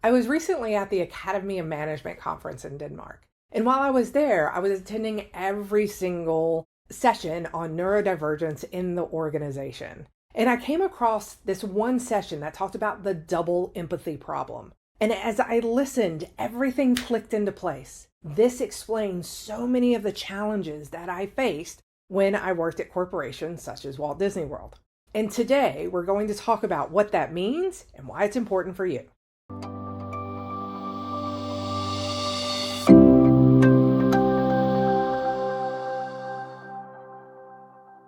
I was recently at the Academy of Management conference in Denmark. And while I was there, I was attending every single session on neurodivergence in the organization. And I came across this one session that talked about the double empathy problem. And as I listened, everything clicked into place. This explains so many of the challenges that I faced when I worked at corporations such as Walt Disney World. And today we're going to talk about what that means and why it's important for you.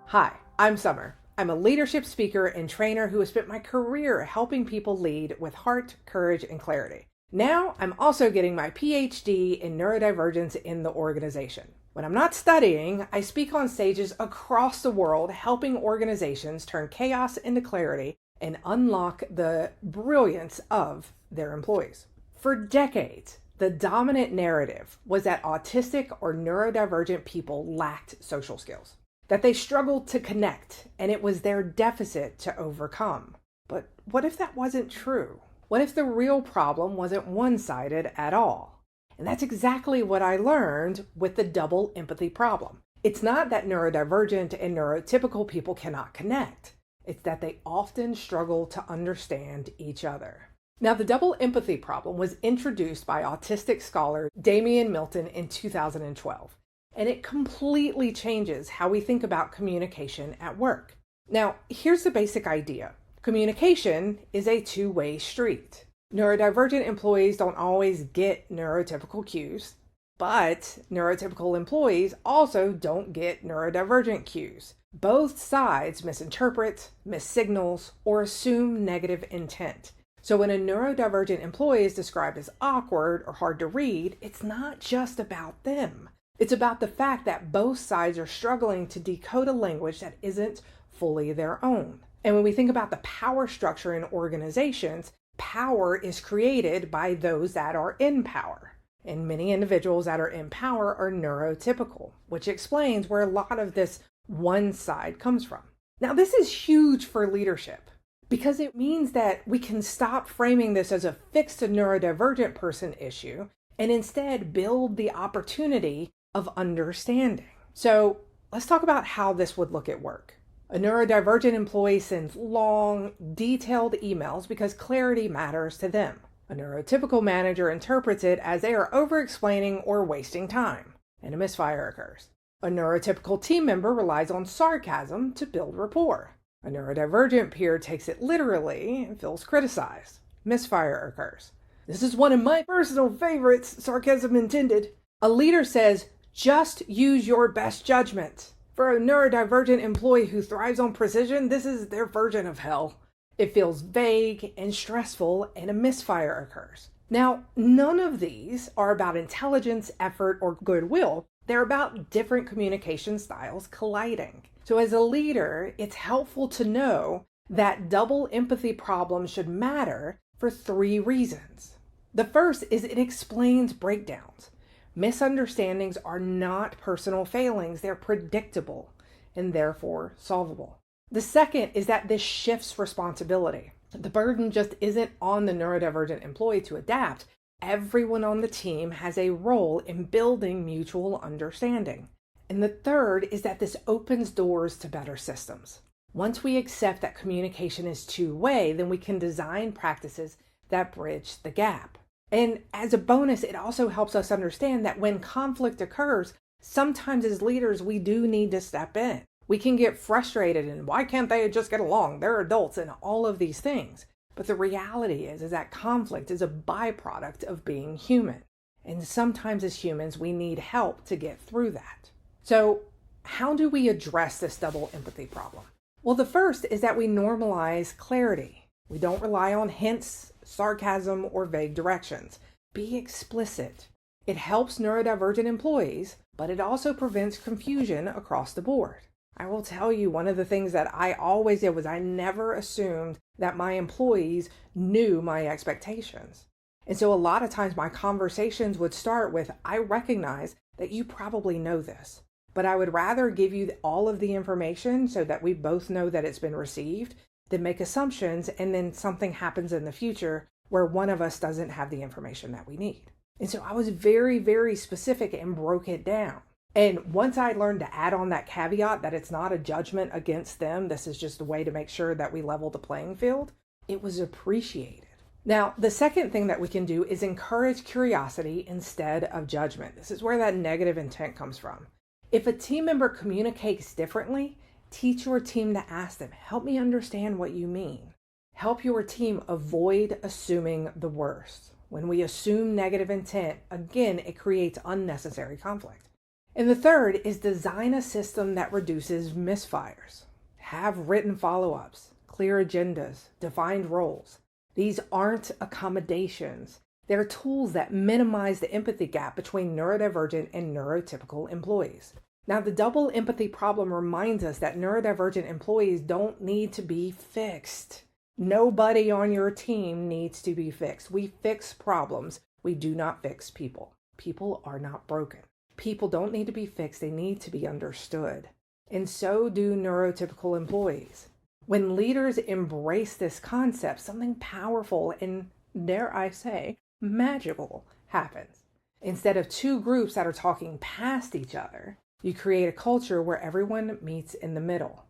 Hi, I'm Summer. I'm a leadership speaker and trainer who has spent my career helping people lead with heart, courage, and clarity. Now, I'm also getting my PhD in neurodivergence in the organization. When I'm not studying, I speak on stages across the world helping organizations turn chaos into clarity and unlock the brilliance of their employees. For decades, the dominant narrative was that autistic or neurodivergent people lacked social skills, that they struggled to connect, and it was their deficit to overcome. But what if that wasn't true? What if the real problem wasn't one-sided at all? And that's exactly what I learned with the double empathy problem. It's not that neurodivergent and neurotypical people cannot connect. It's that they often struggle to understand each other. Now, the double empathy problem was introduced by autistic scholar Damian Milton in 2012. And it completely changes how we think about communication at work. Now, here's the basic idea. Communication is a two-way street. Neurodivergent employees don't always get neurotypical cues, but neurotypical employees also don't get neurodivergent cues. Both sides misinterpret, missignals, or assume negative intent. So when a neurodivergent employee is described as awkward or hard to read, it's not just about them. It's about the fact that both sides are struggling to decode a language that isn't fully their own. And when we think about the power structure in organizations, power is created by those that are in power. And many individuals that are in power are neurotypical, which explains where a lot of this one side comes from. Now, this is huge for leadership because it means that we can stop framing this as a fixed neurodivergent person issue and instead build the opportunity of understanding. So let's talk about how this would look at work. A neurodivergent employee sends long, detailed emails because clarity matters to them. A neurotypical manager interprets it as they are over-explaining or wasting time, and a misfire occurs. A neurotypical team member relies on sarcasm to build rapport. A neurodivergent peer takes it literally and feels criticized. Misfire occurs. This is one of my personal favorites, sarcasm intended. A leader says, just use your best judgment. For a neurodivergent employee who thrives on precision, this is their version of hell. It feels vague and stressful, and a misfire occurs. Now, none of these are about intelligence, effort, or goodwill. They're about different communication styles colliding. So as a leader, it's helpful to know that double empathy problems should matter for 3 reasons. The first is it explains breakdowns. Misunderstandings are not personal failings, they're predictable and therefore solvable. The second is that this shifts responsibility. The burden just isn't on the neurodivergent employee to adapt. Everyone on the team has a role in building mutual understanding. And the third is that this opens doors to better systems. Once we accept that communication is two-way, then we can design practices that bridge the gap. And as a bonus, it also helps us understand that when conflict occurs, sometimes as leaders, we do need to step in. We can get frustrated and why can't they just get along? They're adults and all of these things. But the reality is that conflict is a byproduct of being human. And sometimes as humans, we need help to get through that. So how do we address this double empathy problem? Well, the first is that we normalize clarity. We don't rely on hints, sarcasm, or vague directions. Be explicit. It helps neurodivergent employees, but it also prevents confusion across the board. I will tell you, one of the things that I always did was I never assumed that my employees knew my expectations. And so a lot of times my conversations would start with, I recognize that you probably know this, but I would rather give you all of the information so that we both know that it's been received than make assumptions and then something happens in the future where one of us doesn't have the information that we need. And so I was very, very specific and broke it down. And once I learned to add on that caveat that it's not a judgment against them, this is just a way to make sure that we level the playing field, it was appreciated. Now, the second thing that we can do is encourage curiosity instead of judgment. This is where that negative intent comes from. If a team member communicates differently, teach your team to ask them, help me understand what you mean. Help your team avoid assuming the worst. When we assume negative intent, again, it creates unnecessary conflict. And the third is design a system that reduces misfires. Have written follow-ups, clear agendas, defined roles. These aren't accommodations. They're tools that minimize the empathy gap between neurodivergent and neurotypical employees. Now, the double empathy problem reminds us that neurodivergent employees don't need to be fixed. Nobody on your team needs to be fixed. We fix problems. We do not fix people. People are not broken. People don't need to be fixed. They need to be understood. And so do neurotypical employees. When leaders embrace this concept, something powerful and, dare I say, magical happens. Instead of two groups that are talking past each other, you create a culture where everyone meets in the middle.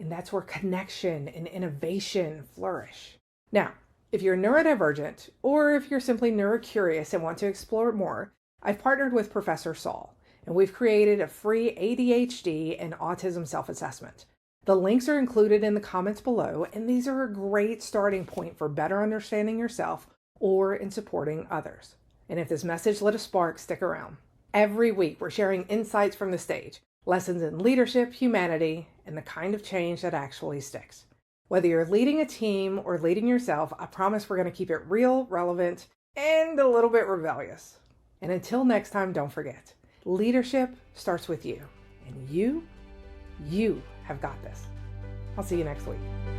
And that's where connection and innovation flourish. Now, if you're neurodivergent, or if you're simply neurocurious and want to explore more, I've partnered with Professor Saul, and we've created a free ADHD and autism self-assessment. The links are included in the comments below, and these are a great starting point for better understanding yourself or in supporting others. And if this message lit a spark, stick around. Every week, we're sharing insights from the stage, lessons in leadership, humanity, and the kind of change that actually sticks. Whether you're leading a team or leading yourself, I promise we're going to keep it real, relevant, and a little bit rebellious. And until next time, don't forget, leadership starts with you. And you have got this. I'll see you next week.